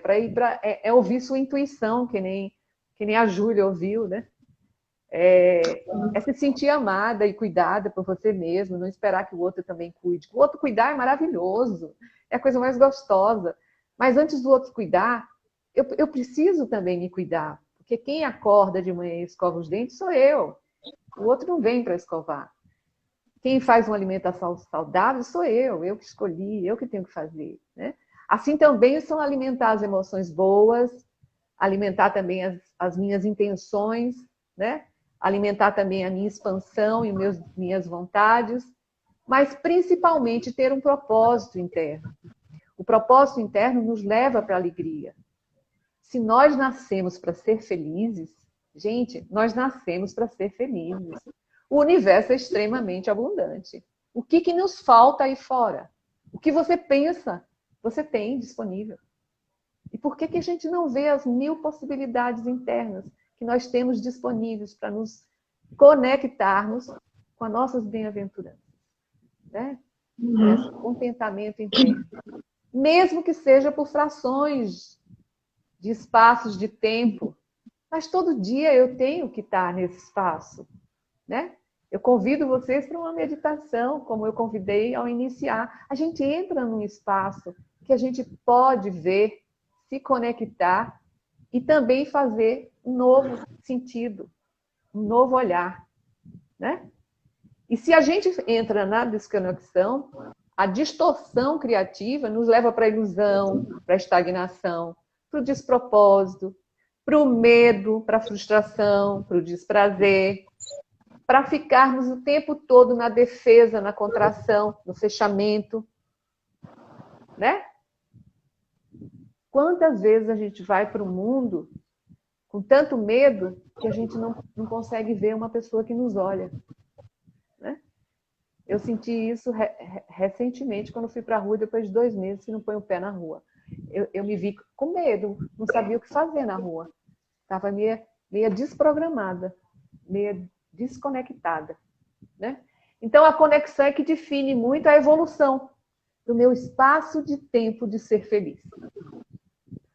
é ouvir sua intuição, que nem a Júlia ouviu, né? É se sentir amada e cuidada por você mesmo, não esperar que o outro também cuide. O outro cuidar é maravilhoso, é a coisa mais gostosa. Mas antes do outro cuidar, eu preciso também me cuidar. Porque quem acorda de manhã e escova os dentes sou eu. O outro não vem para escovar. Quem faz uma alimentação saudável sou eu que escolhi, eu que tenho que fazer, né? Assim também são alimentar as emoções boas, alimentar também as minhas intenções, né? Alimentar também a minha expansão e minhas vontades, mas principalmente ter um propósito interno. O propósito interno nos leva para a alegria. Se nós nascemos para ser felizes, gente, nós nascemos para ser felizes. O universo é extremamente abundante. O que nos falta aí fora? O que você pensa, você tem disponível. E por que a gente não vê as 1000 possibilidades internas que nós temos disponíveis para nos conectarmos com as nossas bem-aventuranças? Né? Esse contentamento interno. Mesmo que seja por frações de espaços de tempo, mas todo dia eu tenho que estar nesse espaço, né? Eu convido vocês para uma meditação, como eu convidei ao iniciar. A gente entra num espaço que a gente pode ver, se conectar e também fazer um novo sentido, um novo olhar, né? E se a gente entra na desconexão, a distorção criativa nos leva para a ilusão, para a estagnação, para o despropósito, para o medo, para a frustração, para o desprazer, para ficarmos o tempo todo na defesa, na contração, no fechamento, né? Quantas vezes a gente vai para o mundo com tanto medo que a gente não consegue ver uma pessoa que nos olha, né? Eu senti isso recentemente quando fui para a rua depois de 2 meses que não põe o pé na rua. Eu me vi com medo, não sabia o que fazer na rua. Estava meio desprogramada, meio desconectada, né? Então, a conexão é que define muito a evolução do meu espaço de tempo de ser feliz.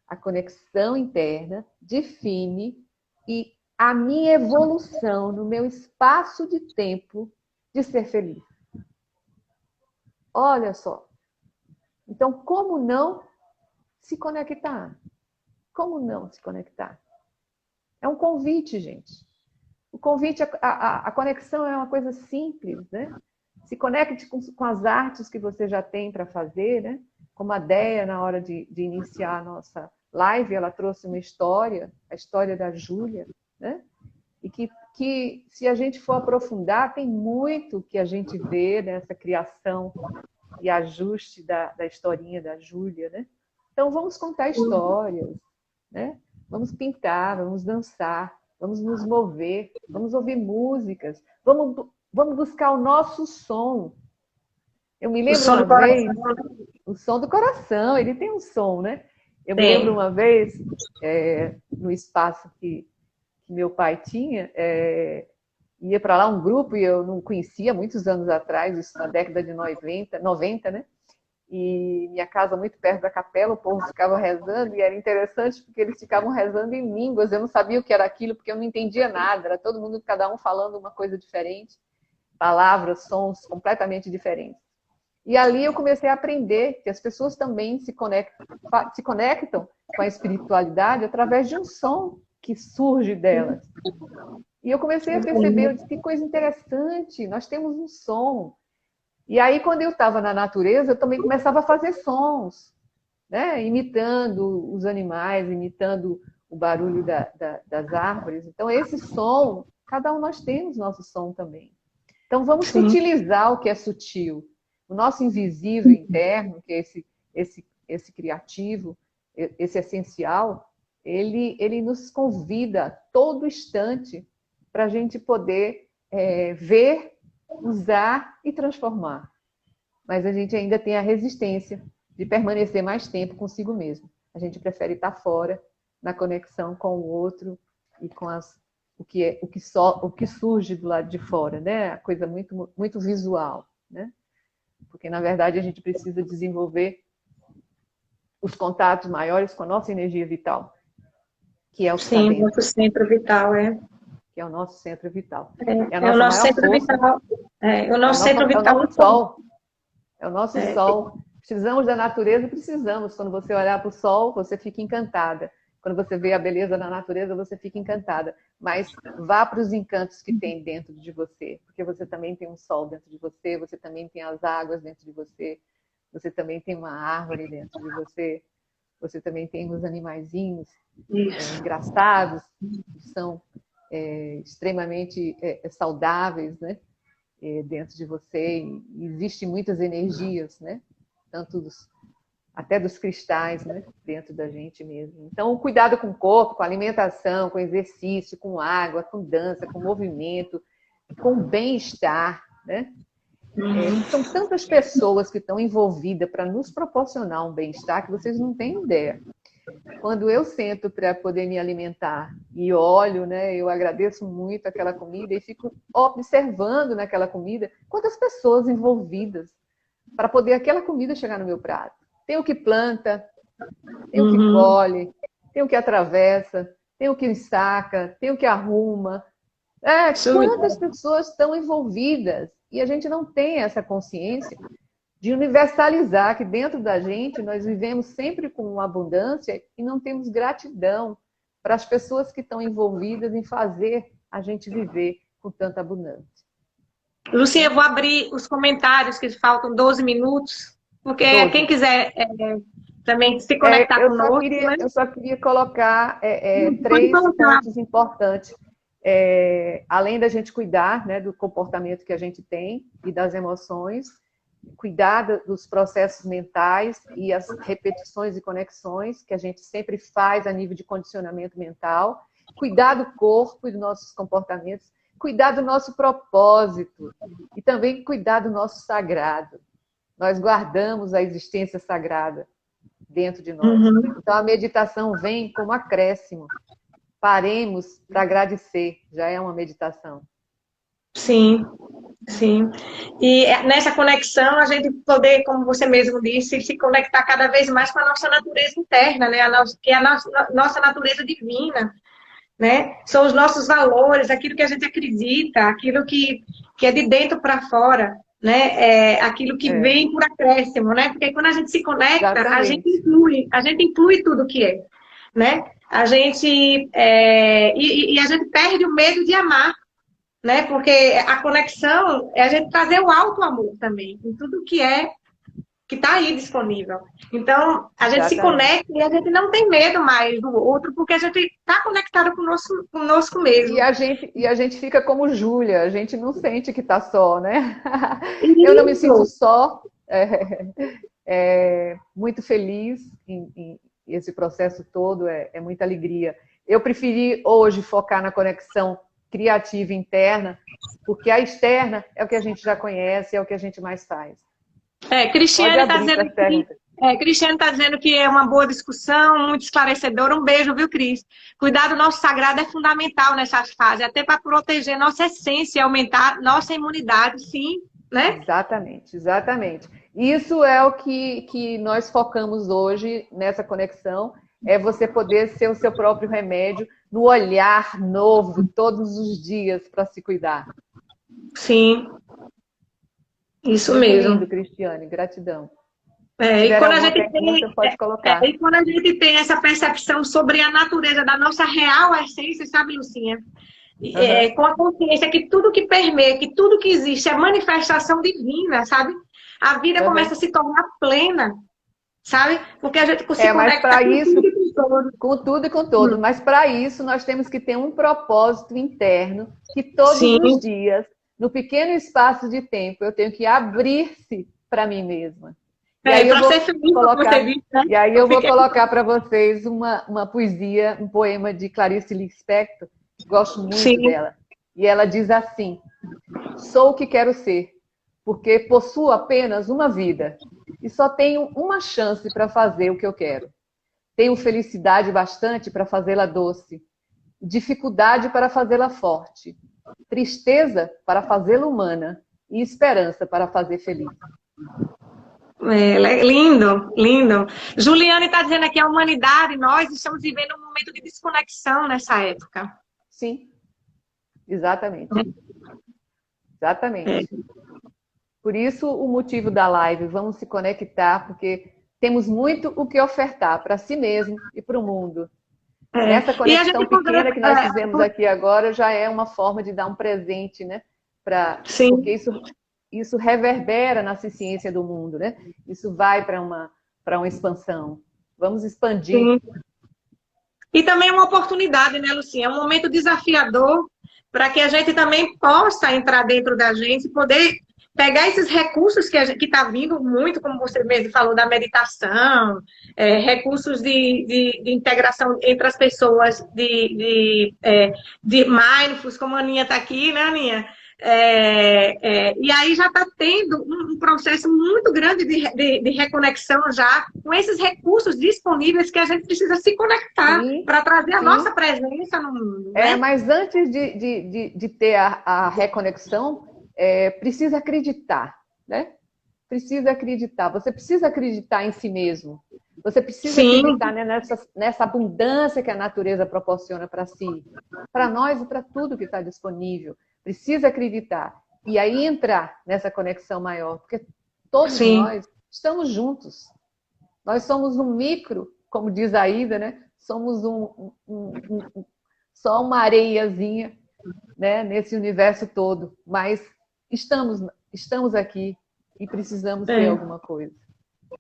A conexão interna define e a minha evolução no meu espaço de tempo de ser feliz. Olha só. Então, como não se conectar? Como não se conectar? É um convite, gente. O convite, a conexão é uma coisa simples, né? Se conecte com as artes que você já tem para fazer, né? Como a Déia, na hora de iniciar a nossa live, ela trouxe uma história, a história da Júlia, né? E que se a gente for aprofundar, tem muito que a gente vê nessa criação e ajuste da historinha da Júlia, né? Então, vamos contar histórias, né? Vamos pintar, vamos dançar, vamos nos mover, vamos ouvir músicas, vamos buscar o nosso som. Eu me lembro uma vez, o som do coração, ele tem um som, né? Eu me lembro uma vez, no espaço que meu pai tinha, ia para lá um grupo e eu não conhecia muitos anos atrás, isso na década de 90, né? E minha casa muito perto da capela, o povo ficava rezando, e era interessante porque eles ficavam rezando em línguas, eu não sabia o que era aquilo, porque eu não entendia nada, era todo mundo, cada um falando uma coisa diferente, palavras, sons completamente diferentes. E ali eu comecei a aprender que as pessoas também se conectam com a espiritualidade através de um som que surge delas. E eu comecei a perceber, eu disse, que coisa interessante, nós temos um som. E aí, quando eu estava na natureza, eu também começava a fazer sons, né? Imitando os animais, imitando o barulho das árvores. Então, esse som, cada um nós temos nosso som também. Então, vamos sutilizar o que é sutil. O nosso invisível interno, que é esse criativo, esse essencial, ele nos convida a todo instante para a gente poder ver, usar e transformar. Mas a gente ainda tem a resistência de permanecer mais tempo consigo mesmo. A gente prefere estar fora, na conexão com o outro e com o que surge do lado de fora, né? A coisa muito, muito visual, né? Porque, na verdade, a gente precisa desenvolver os contatos maiores com a nossa energia vital, que é o que está dentro. Sim, nosso centro vital, Que é o nosso centro vital. É o nosso centro vital. É o nosso centro vital. É o nosso sol. É o nosso sol. Precisamos da natureza, precisamos. Quando você olhar para o sol, você fica encantada. Quando você vê a beleza da natureza, você fica encantada. Mas vá para os encantos que tem dentro de você, porque você também tem um sol dentro de você, você também tem as águas dentro de você, você também tem uma árvore dentro de você, você também tem os animaizinhos engraçados, que são extremamente saudáveis, né? Dentro de você. E existem muitas energias, né? Tanto até dos cristais, né? Dentro da gente mesmo. Então, o cuidado com o corpo, com a alimentação, com exercício, com água, com dança, com movimento, com bem-estar, né? São tantas pessoas que estão envolvidas para nos proporcionar um bem-estar que vocês não têm ideia. Quando eu sento para poder me alimentar e olho, né, eu agradeço muito aquela comida e fico observando naquela comida quantas pessoas envolvidas para poder aquela comida chegar no meu prato. Tem o que planta, tem o que colhe, tem o que atravessa, tem o que ensaca, tem o que arruma. Quantas pessoas estão envolvidas? E a gente não tem essa consciência de universalizar que dentro da gente nós vivemos sempre com abundância e não temos gratidão para as pessoas que estão envolvidas em fazer a gente viver com tanta abundância. Lucinha, eu vou abrir os comentários, que faltam 12 minutos, porque 12. Quem quiser também se conectar conosco... Eu só queria colocar 3 pontos importantes. Além da gente cuidar, né, do comportamento que a gente tem e das emoções, cuidar dos processos mentais e as repetições e conexões que a gente sempre faz a nível de condicionamento mental, cuidar do corpo e dos nossos comportamentos, cuidar do nosso propósito e também cuidar do nosso sagrado. Nós guardamos a existência sagrada dentro de nós. Então a meditação vem como acréscimo. Paremos para agradecer, já é uma meditação. Sim, sim. E nessa conexão, a gente poder, como você mesmo disse, se conectar cada vez mais com a nossa natureza interna, né? Que é a nossa natureza divina, né? São os nossos valores, aquilo que a gente acredita, aquilo que é de dentro para fora, né? Aquilo que vem por acréscimo, né? Porque quando a gente se conecta, Exatamente. a gente inclui tudo que é, né? A gente e a gente perde o medo de amar, né? Porque a conexão é a gente trazer o alto amor também, em tudo que está aí disponível. Então, a gente se conecta e a gente não tem medo mais do outro, porque a gente está conectado conosco mesmo. E a gente fica como Júlia, a gente não sente que está só, né? Eu não me sinto só, muito feliz em esse processo todo, é muita alegria. Eu preferi hoje focar na conexão criativa interna, porque a externa é o que a gente já conhece, é o que a gente mais faz. Cristiane está dizendo que é uma boa discussão, muito esclarecedora. Um beijo, viu, Cris? Cuidar do nosso sagrado é fundamental nessa fase, até para proteger nossa essência e aumentar nossa imunidade, sim, né? Exatamente, exatamente. Isso é o que nós focamos hoje nessa conexão, é você poder ser o seu próprio remédio no olhar novo todos os dias para se cuidar. Sim, isso muito mesmo. Lindo, Cristiane, gratidão. E quando a gente tem essa percepção sobre a natureza da nossa real essência, sabe, Lucinha? Com a consciência que tudo que permeia, que tudo que existe é manifestação divina, sabe? A vida começa a se tornar plena, sabe? Porque a gente se conecta com tudo e com todos. Mas para isso nós temos que ter um propósito interno que todos os dias, no pequeno espaço de tempo, eu tenho que abrir-se para mim mesma. E aí eu vou colocar para vocês uma poesia, um poema de Clarice Lispector, que gosto muito dela. E ela diz assim: sou o que quero ser, porque possuo apenas uma vida e só tenho uma chance para fazer o que eu quero. Tenho felicidade bastante para fazê-la doce, dificuldade para fazê-la forte, tristeza para fazê-la humana e esperança para fazer feliz. Lindo, lindo. Juliane está dizendo aqui, a humanidade, nós estamos vivendo um momento de desconexão nessa época. Sim, exatamente. Exatamente. Por isso o motivo da live, vamos se conectar, porque temos muito o que ofertar para si mesmo e para o mundo. Essa E a gente conexão pequena que nós fizemos aqui agora já é uma forma de dar um presente, né? Porque isso reverbera na ciência do mundo, né? Isso vai para uma expansão. Vamos expandir. Sim. E também é uma oportunidade, né, Lucinha? É um momento desafiador para que a gente também possa entrar dentro da gente e poder pegar esses recursos que está vindo muito, como você mesmo falou, da meditação, recursos de integração entre as pessoas, de mindfulness, como a Aninha está aqui, né, Aninha? E aí já está tendo um processo muito grande de reconexão já com esses recursos disponíveis que a gente precisa se conectar para trazer a nossa presença no mundo. Né? Mas antes de ter a reconexão, precisa acreditar, né? Precisa acreditar. Você precisa acreditar em si mesmo. Você precisa acreditar, né, nessa abundância que a natureza proporciona para si, para nós e para tudo que está disponível. Precisa acreditar. E aí entrar nessa conexão maior, porque todos nós estamos juntos. Nós somos um micro, como diz a Ida, né? Somos só uma areiazinha, né, nesse universo todo. Mas estamos aqui e precisamos ter alguma coisa.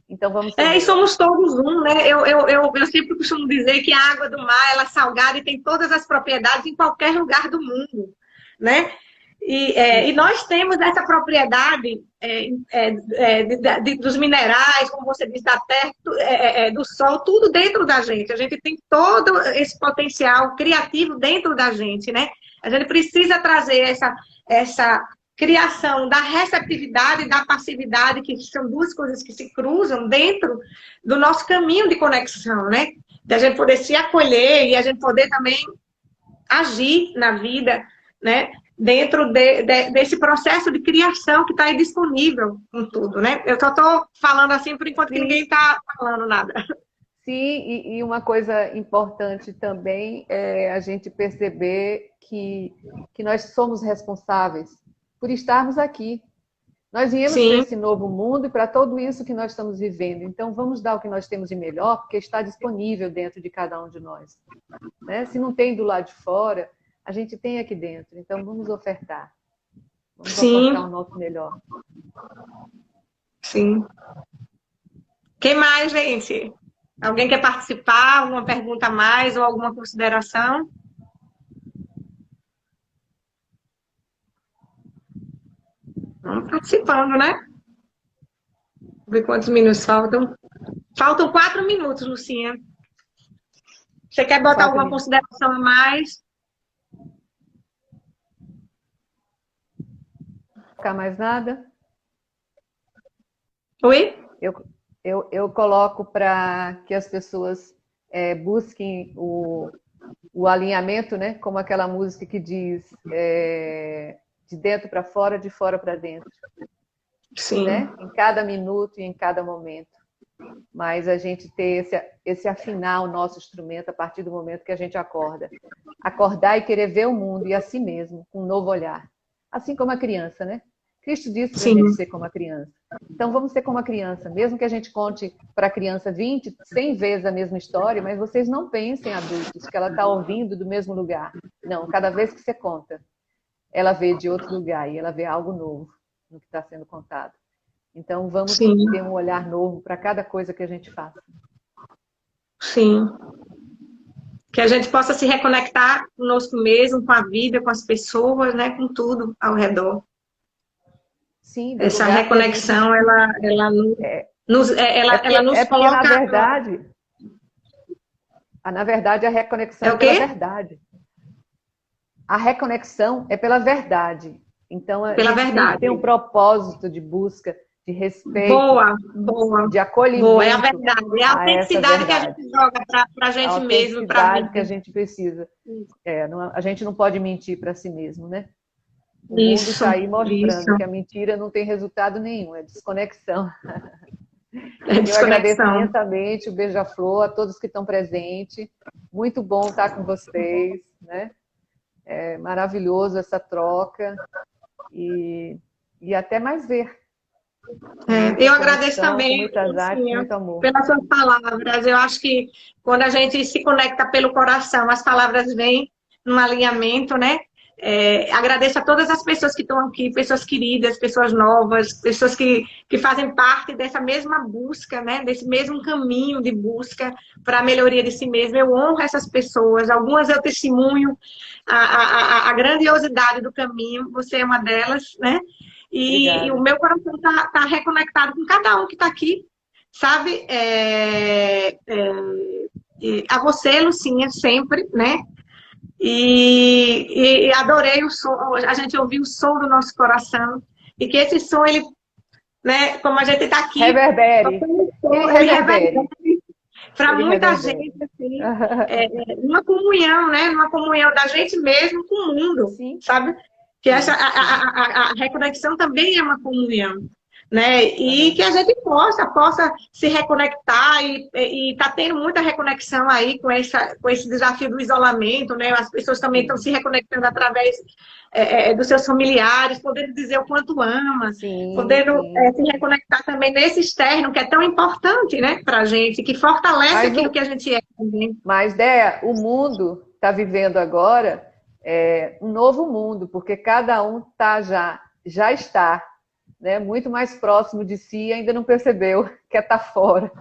Então vamos ser e somos todos um, né? Eu sempre costumo dizer que a água do mar ela é salgada e tem todas as propriedades em qualquer lugar do mundo, né? E nós temos essa propriedade dos minerais, como você disse, da terra, do sol, tudo dentro da gente. A gente tem todo esse potencial criativo dentro da gente, né? A gente precisa trazer essa criação da receptividade e da passividade, que são duas coisas que se cruzam dentro do nosso caminho de conexão, né? De a gente poder se acolher e a gente poder também agir na vida, né? Dentro desse processo de criação que está aí disponível com tudo, né? Eu só estou falando assim por enquanto que ninguém está falando nada. Sim, e uma coisa importante também é a gente perceber que nós somos responsáveis por estarmos aqui. Nós viemos para esse novo mundo e para tudo isso que nós estamos vivendo. Então, vamos dar o que nós temos de melhor, porque está disponível dentro de cada um de nós. Né? Se não tem do lado de fora, a gente tem aqui dentro. Então, vamos ofertar. Vamos ofertar o nosso melhor. Sim. Quem mais, gente? Alguém quer participar? Alguma pergunta a mais ou alguma consideração? Vamos participando, né? Vamos ver quantos minutos faltam. Faltam 4 minutos, Lucinha. Você quer botar alguma consideração a mais? Ficar mais nada? Oi? Eu coloco para que as pessoas busquem o alinhamento, né? Como aquela música que diz de dentro para fora, de fora para dentro. Sim. Né? Em cada minuto e em cada momento. Mas a gente ter esse afinar o nosso instrumento a partir do momento que a gente acorda. Acordar e querer ver o mundo e a si mesmo, com um novo olhar. Assim como a criança, né? Cristo disse para a gente ser como a criança. Então vamos ser como a criança. Mesmo que a gente conte para a criança 20, 100 vezes a mesma história, mas vocês não pensem, adultos, que ela está ouvindo do mesmo lugar. Não, cada vez que você conta, ela vê de outro lugar e ela vê algo novo no que está sendo contado. Então, vamos ter um olhar novo para cada coisa que a gente faça. Sim. Que a gente possa se reconectar conosco mesmo, com a vida, com as pessoas, né? Com tudo ao redor. Sim. Essa reconexão, ela nos coloca... Na verdade, a reconexão é pela verdade. A reconexão é pela verdade. Então, a gente tem um propósito de busca, de respeito, de acolhimento. Boa, é a verdade. É a autenticidade que a gente joga para a gente mesmo. Para a que a gente precisa. A gente não pode mentir para si mesmo, né? O mundo está aí mostrando que a mentira não tem resultado nenhum, é desconexão. Eu agradeço imensamente o Beija-Flor, a todos que estão presentes. Muito bom estar com vocês, né? É maravilhoso essa troca. E até mais ver. Eu agradeço também, muitas artes, Lucinha, muito amor. pelas suas palavras. Eu acho que quando a gente se conecta pelo coração, as palavras vêm num alinhamento, né? Agradeço a todas as pessoas que estão aqui, pessoas queridas, pessoas novas, pessoas que fazem parte dessa mesma busca, né? Desse mesmo caminho de busca para a melhoria de si mesmo. Eu honro essas pessoas, algumas eu testemunho a grandiosidade do caminho, você é uma delas, né? E o meu coração está reconectado com cada um que está aqui, sabe? A você, Lucinha, sempre, né? E adorei o som, a gente ouviu o som do nosso coração, e que esse som, ele, né, como a gente está aqui, reverbere. Ele reverbere para muita gente, assim, uma comunhão, né? Uma comunhão da gente mesmo com o mundo, sim, sabe? Que essa, a reconexão também é uma comunhão, né? E que a gente possa se reconectar e tá tendo muita reconexão aí com esse desafio do isolamento, né? As pessoas também estão se reconectando através dos seus familiares, podendo dizer o quanto ama, podendo se reconectar também nesse externo, que é tão importante, né, pra gente, que fortalece aquilo que a gente é também. Mas, Déia, o mundo está vivendo agora um novo mundo, porque cada um já está, né, muito mais próximo de si e ainda não percebeu que está fora.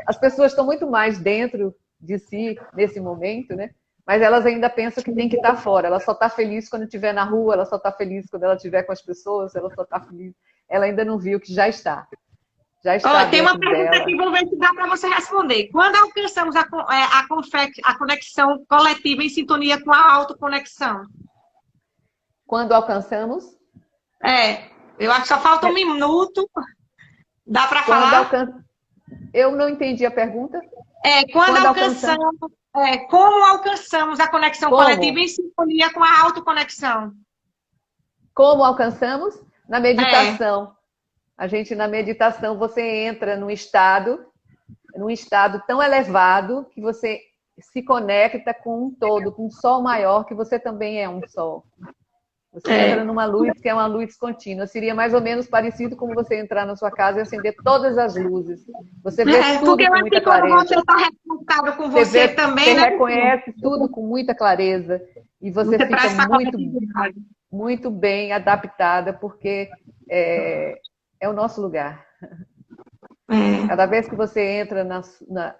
As pessoas estão muito mais dentro de si nesse momento, né? Mas elas ainda pensam que tem que estar fora. Ela só está feliz quando estiver na rua, ela só está feliz quando ela estiver com as pessoas, ela só está feliz. Ela ainda não viu que já está. Já está. Tem uma pergunta aqui, vou ver se dá para você responder. Quando alcançamos a conexão coletiva em sintonia com a autoconexão? Quando alcançamos? Eu acho que só falta um minuto. Dá para falar? Eu não entendi a pergunta. Quando alcançamos... como alcançamos a conexão coletiva em sintonia com a autoconexão? Como alcançamos? Na meditação. A gente, na meditação, você entra num estado tão elevado que você se conecta com um todo, com um sol maior, que você também é um sol. Você entra numa luz que é uma luz contínua. Seria mais ou menos parecido com você entrar na sua casa e acender todas as luzes. Você vê tudo com muita clareza. Porque você está reconectado com você também, você reconhece tudo com muita clareza e você fica muito bem adaptada, porque é o nosso lugar. Cada vez que você entra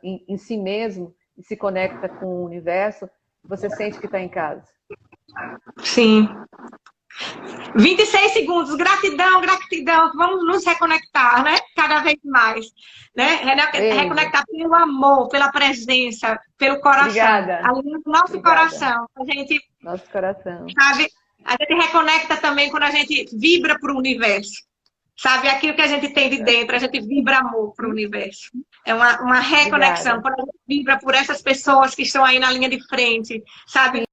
em si mesmo e se conecta com o universo, você sente que está em casa. Sim. 26 segundos. Gratidão, gratidão. Vamos nos reconectar, né? Cada vez mais. Né? Reconectar pelo amor, pela presença, pelo coração. Obrigada. Nosso coração. Nosso coração. Sabe? A gente reconecta também quando a gente vibra para o universo. Sabe? Aquilo que a gente tem de dentro, a gente vibra amor para o universo. É uma reconexão. Obrigada. Quando a gente vibra por essas pessoas que estão aí na linha de frente, sabe?